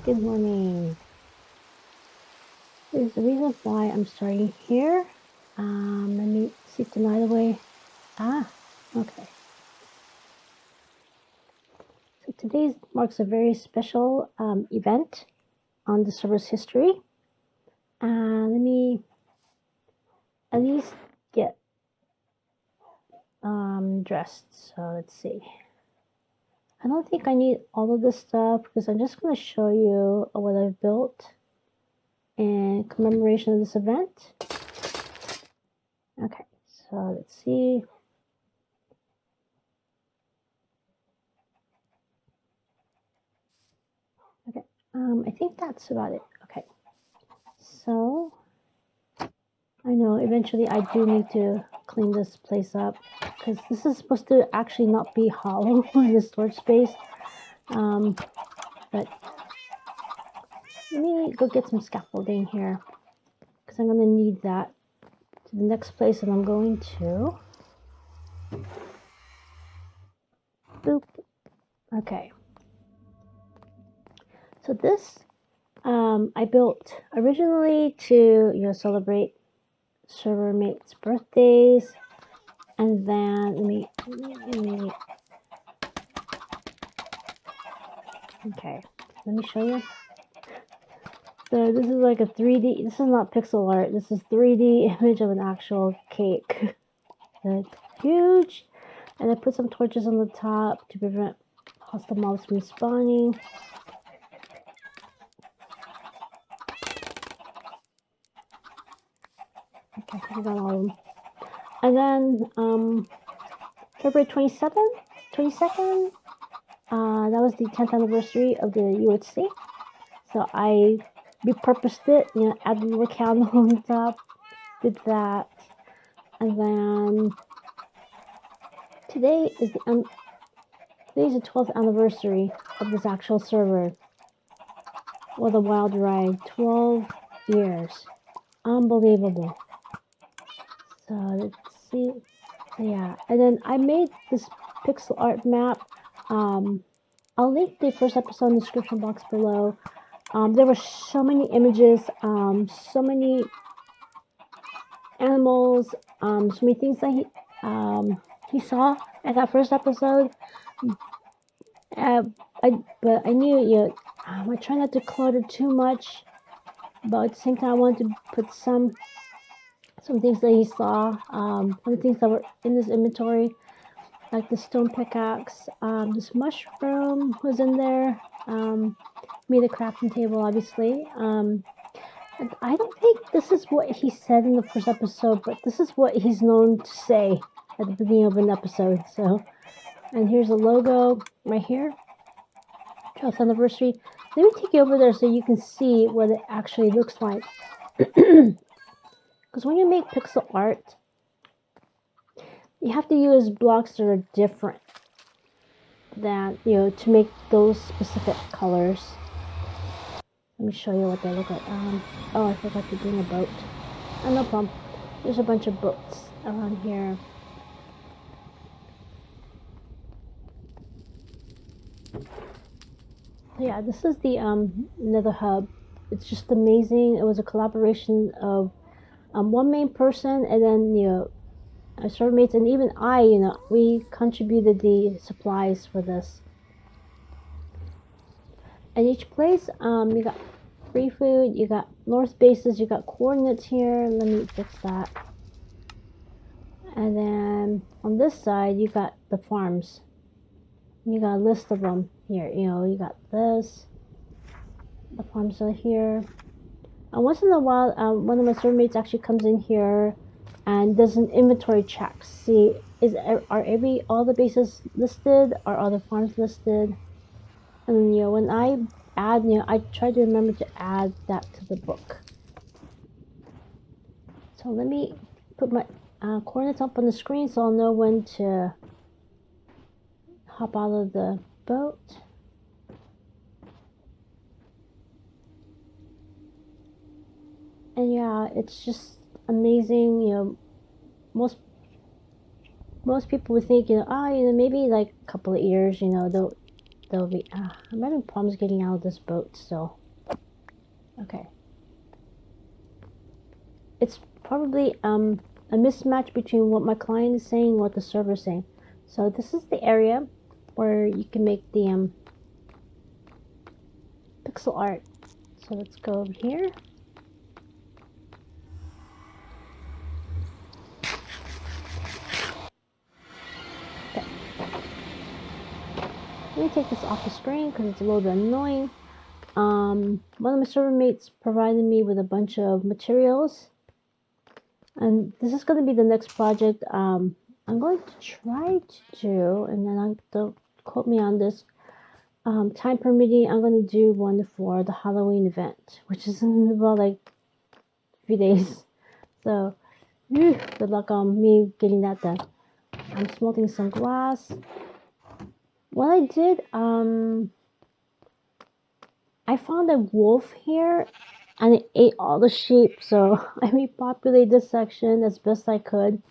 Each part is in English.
Good morning. There's the reason why I'm starting here. Let me see tonight away. Okay. So today marks a very special event on the server's history. Let me at least get dressed. So let's see. I don't think I need all of this stuff because I'm just going to show you what I've built in commemoration of this event. Okay, so let's see. Okay, I think that's about it. Okay, so I know eventually I do need to clean this place up because this is supposed to actually not be hollow in the storage space. But let me go get some scaffolding here because I'm going to need that to the next place that I'm going to. Boop. Okay. So this I built originally to celebrate server mates' birthdays, and then let me okay, let me show you. So this is like a 3D. This is not pixel art. This is 3D image of an actual cake. It's huge, and I put some torches on the top to prevent hostile mobs from spawning. Okay, I got all of them. And then February 22nd, that was the 10th anniversary of the UHC. So I repurposed it, added a little candle on the top, did that. And then today is the 12th anniversary of this actual server. What a wild ride. 12 years. Unbelievable. So let's see. Yeah, and then I made this pixel art map. I'll link the first episode in the description box below. There were so many images, so many animals, so many things that he saw at that first episode. But I knew, I try not to clutter too much, but at the same time, I wanted to put some things that he saw, some things that were in this inventory, like the stone pickaxe, this mushroom was in there, made a crafting table, obviously. And I don't think this is what he said in the first episode, but this is what he's known to say at the beginning of an episode. So, and here's a logo right here, 12th anniversary. Let me take you over there so you can see what it actually looks like. Because when you make pixel art, you have to use blocks that are different than, to make those specific colors. Let me show you what they look like. Oh, I forgot to bring a boat. Oh, no problem. There's a bunch of boats around here. Yeah, this is the Nether Hub. It's just amazing. It was a collaboration of one main person, and then our server mates, and even I. We contributed the supplies for this. And each place, you got free food, you got north bases, you got coordinates here. Let me fix that. And then on this side, you got the farms. You got a list of them here. You got this. The farms are here. And once in a while, one of my server mates actually comes in here and does an inventory check. See, are all the bases listed? Are all the farms listed? And when I add, I try to remember to add that to the book. So let me put my coordinates up on the screen so I'll know when to hop out of the boat. And yeah, it's just amazing. Most people would think, maybe like a couple of years, they'll there'll be, I'm having problems getting out of this boat, so, okay. It's probably a mismatch between what my client is saying and what the server is saying. So this is the area where you can make the pixel art. So let's go over here. Okay. Let me take this off the screen because it's a little bit annoying. One of my server mates provided me with a bunch of materials, and this is going to be the next project I'm going to try to do, and then don't quote me on this. Time permitting, I'm going to do one for the Halloween event, which is in about like a few days. So, good luck on me getting that done. I'm smelting some glass. What I did, I found a wolf here, and it ate all the sheep, so I repopulated this section as best I could.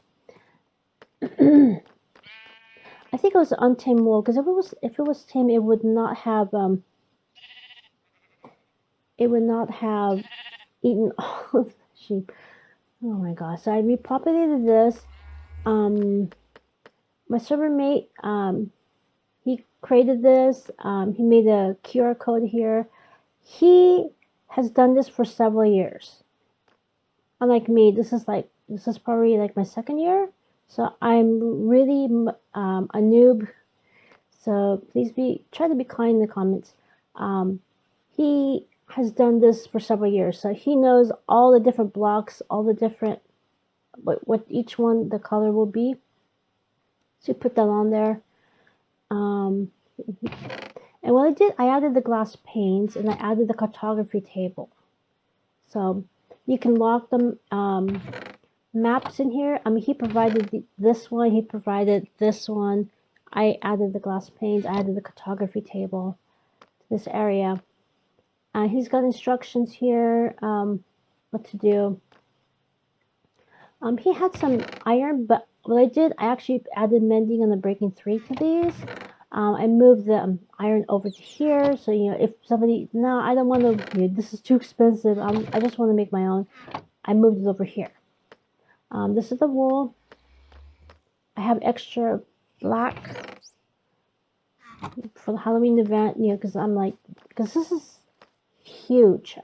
I think it was untamed wolf, because if it was tame, it would not have eaten all of the sheep. Oh my gosh! So I repopulated this. My server mate, he created this. He made a QR code here. He has done this for several years. Unlike me, this is probably like my second year. So I'm really a noob. So please try to be kind in the comments. He has done this for several years, so he knows all the different blocks, all the different what each one the color will be. So put that on there. And what I did, I added the glass panes and I added the cartography table. So you can lock them maps in here. I mean, he provided this one, he provided this one. I added the glass panes, I added the cartography table to this area. He's got instructions here, what to do. He had some iron, but what I did, I actually added mending and the breaking 3 to these. I moved the iron over to here, so if somebody, no, I don't want to, this is too expensive, I just want to make my own. I moved it over here. This is the wool. I have extra black for the Halloween event, because because this is huge,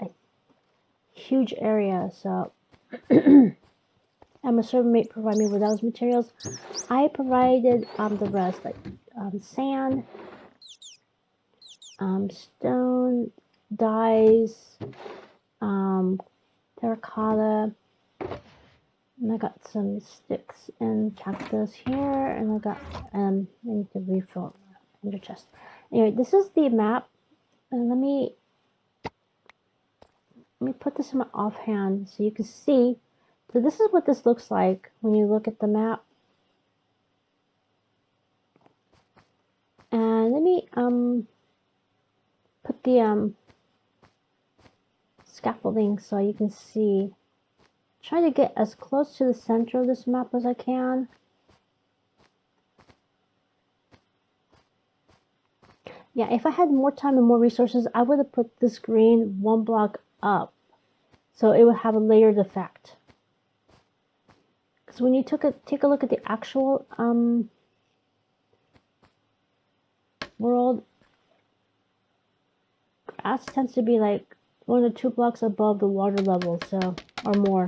huge area, so. And my server mate provided me with those materials. I provided the rest, like sand, stone, dyes, terracotta, and I got some sticks and cactus here, and I got I need to refill in your chest. Anyway, this is the map, and let me put this in my offhand so you can see. So this is what this looks like when you look at the map. And let me put the scaffolding so you can see. Try to get as close to the center of this map as I can. Yeah, if I had more time and more resources, I would have put this green one block up, so it would have a layered effect. Because when you take a look at the actual world, grass tends to be like 1 or 2 blocks above the water level, so, or more.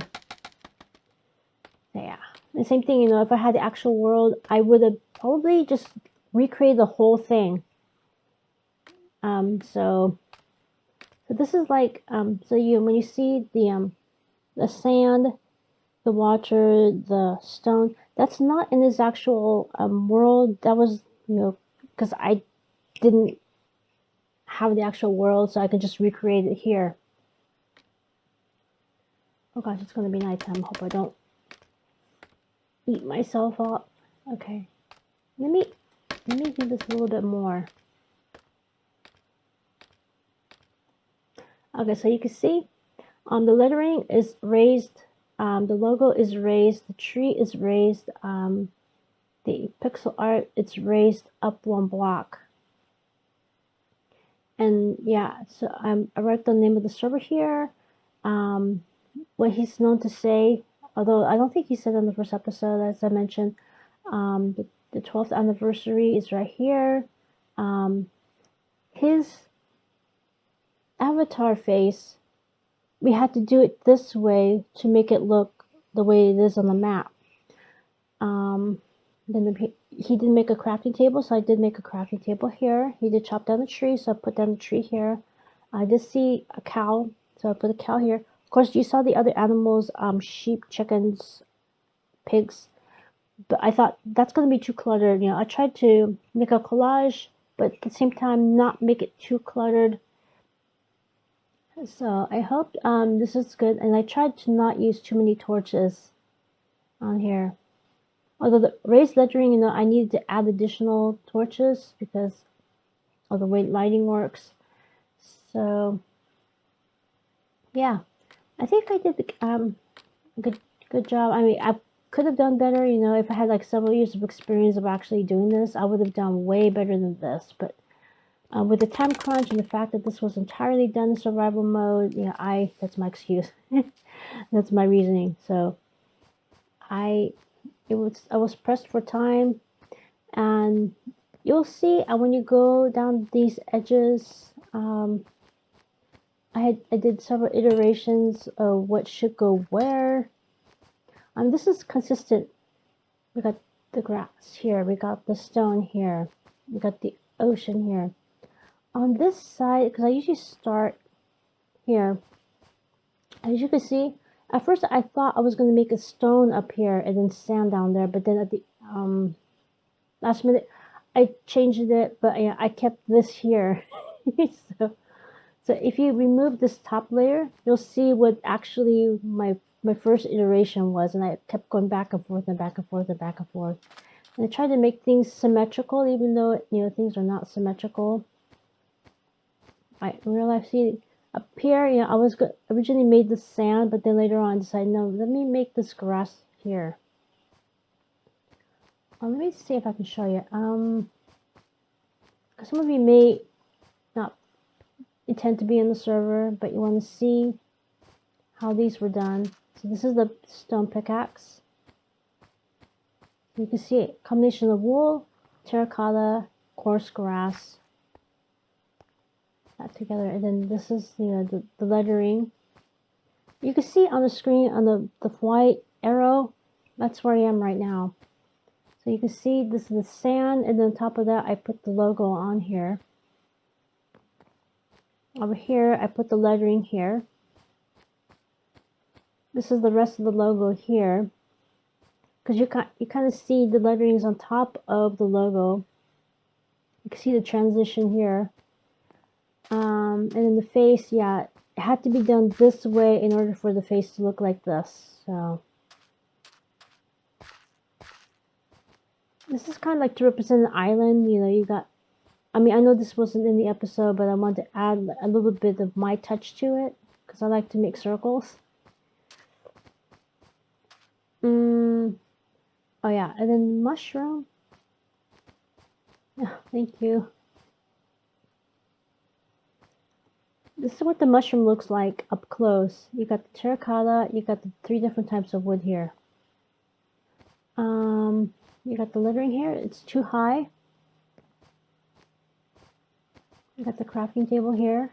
Yeah, the same thing, if I had the actual world, I would have probably just recreated the whole thing. So this is like, so when you see the sand, the water, the stone, that's not in this actual world. That was, because I didn't have the actual world, so I could just recreate it here. Oh gosh, it's gonna be nighttime. Hope I don't eat myself up. Okay, let me do this a little bit more. Okay, so you can see the lettering is raised, the logo is raised, the tree is raised, the pixel art, it's raised up 1 block. And yeah, so I wrote the name of the server here, what he's known to say, although I don't think he said in the first episode, as I mentioned. The 12th anniversary is right here. His avatar face, we had to do it this way to make it look the way it is on the map. Then he did make a crafting table, so I did make a crafting table here. He did chop down the tree, so I put down the tree here. I did see a cow, so I put a cow here. Of course, you saw the other animals, sheep, chickens, pigs. But I thought that's going to be too cluttered. You know, I tried to make a collage, but at the same time not make it too cluttered. So I hope this is good. And I tried to not use too many torches on here. Although the raised lettering, you know, I needed to add additional torches because of the way lighting works. So yeah, I think I did a good job. I mean, I could have done better, you know, if I had like several years of experience of actually doing this. I would have done way better than this. But with the time crunch and the fact that this was entirely done in survival mode, you know, that's my excuse. That's my reasoning. So I was pressed for time, and you'll see when you go down these edges. I did several iterations of what should go where. This is consistent. We got the grass here, we got the stone here, we got the ocean here. On this side, because I usually start here, as you can see, at first I thought I was going to make a stone up here and then sand down there, but then at the last minute I changed it, but yeah, I kept this here. So if you remove this top layer, you'll see what actually my first iteration was, and I kept going back and forth and back and forth and back and forth. And I tried to make things symmetrical, even though, you know, things are not symmetrical. In real life, see, up here, you know, I was originally made the sand, but then later on I decided, no, let me make this grass here. Let me see if I can show you. Some of you may not intend to be in the server, but you want to see how these were done. So this is the stone pickaxe. You can see it, combination of wool, terracotta, coarse grass, that together. And then this is, you know, the lettering. You can see on the screen on the white arrow, that's where I am right now. So you can see this is the sand, and then on top of that I put the logo on here. Over here I put the lettering here. This is the rest of the logo here, because you kind of see the letterings on top of the logo. You can see the transition here. And then the face, yeah, it had to be done this way in order for the face to look like this. So this is kind of like to represent an island. You know, you got, I mean, I know this wasn't in the episode, but I wanted to add a little bit of my touch to it, because I like to make circles. Oh yeah, and then mushroom. Oh, thank you. This is what the mushroom looks like up close. You got the terracotta, you got the 3 different types of wood here. You got the lettering here, it's too high. You got the crafting table here.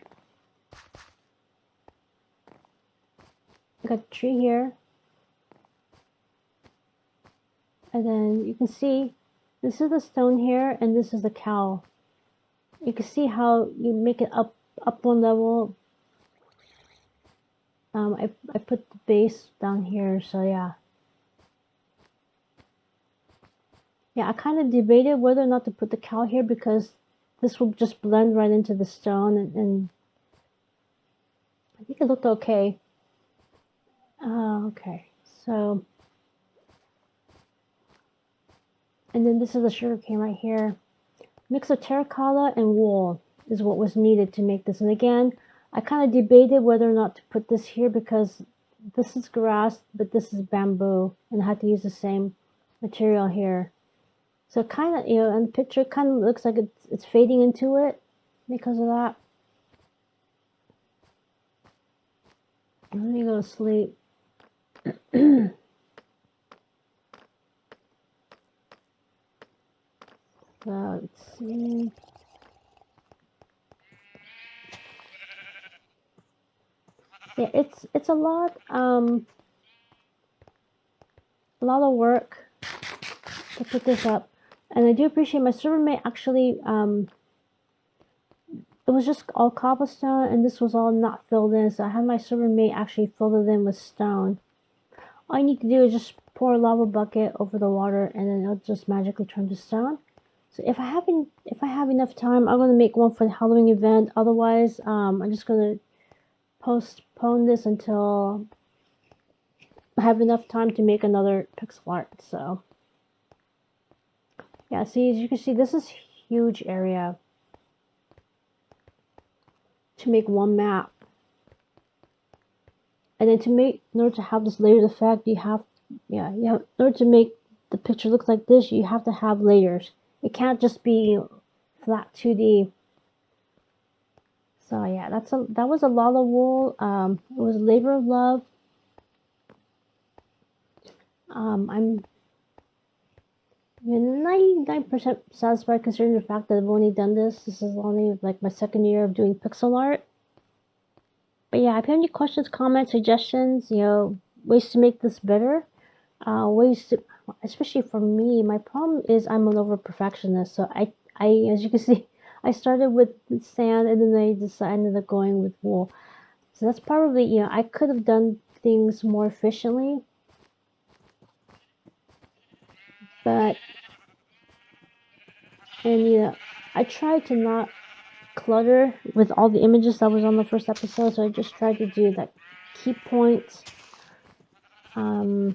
You got the tree here. And then you can see this is the stone here, and this is the cow. You can see how you make it up one level. I put the base down here, so yeah. Yeah, I kind of debated whether or not to put the cow here, because this will just blend right into the stone, and I think it looked okay. Okay, so, and then this is the sugarcane right here. Mix of terracotta and wool is what was needed to make this. And again, I kind of debated whether or not to put this here, because this is grass, but this is bamboo, and I had to use the same material here. So kind of, you know, in the picture, it kind of looks like it's fading into it because of that. Let me go to sleep. So let's see. Yeah, it's a lot of work to put this up, and I do appreciate my server mate actually it was just all cobblestone, and this was all not filled in, so I had my server mate actually fill it in with stone. All you need to do is just pour a lava bucket over the water, and then it'll just magically turn to stone. So if I have enough time, I'm gonna make one for the Halloween event. Otherwise, I'm just gonna postpone this until I have enough time to make another pixel art. So yeah, see, as you can see, this is huge area to make one map. And then in order to have this layered effect, in order to make the picture look like this, you have to have layers. It can't just be flat 2D. So yeah, that was a lot of wool. It was a labor of love. I'm 99% satisfied considering the fact that I've only done this. This is only like my second year of doing pixel art. But yeah, if you have any questions, comments, suggestions, ways to make this better, especially for me, my problem is I'm an over perfectionist. So I, as you can see, I started with sand and then I ended up going with wool. So that's probably, I could have done things more efficiently, and I tried to not clutter with all the images that was on the first episode, so I just tried to do like key points. But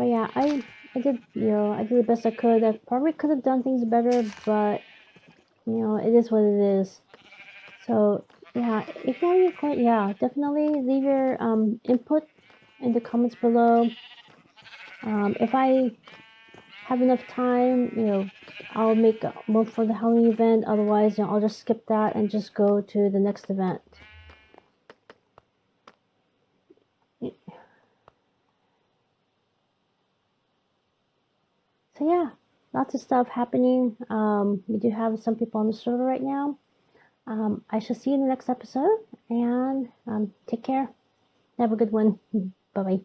yeah, I did the best I could. I probably could have done things better, but it is what it is. So yeah, if you have any questions, definitely leave your input in the comments below. If I have enough time, I'll make one for the Halloween event. Otherwise, I'll just skip that and just go to the next event. So yeah, lots of stuff happening. We do have some people on the server right now. I shall see you in the next episode, and take care. Have a good one. Bye bye.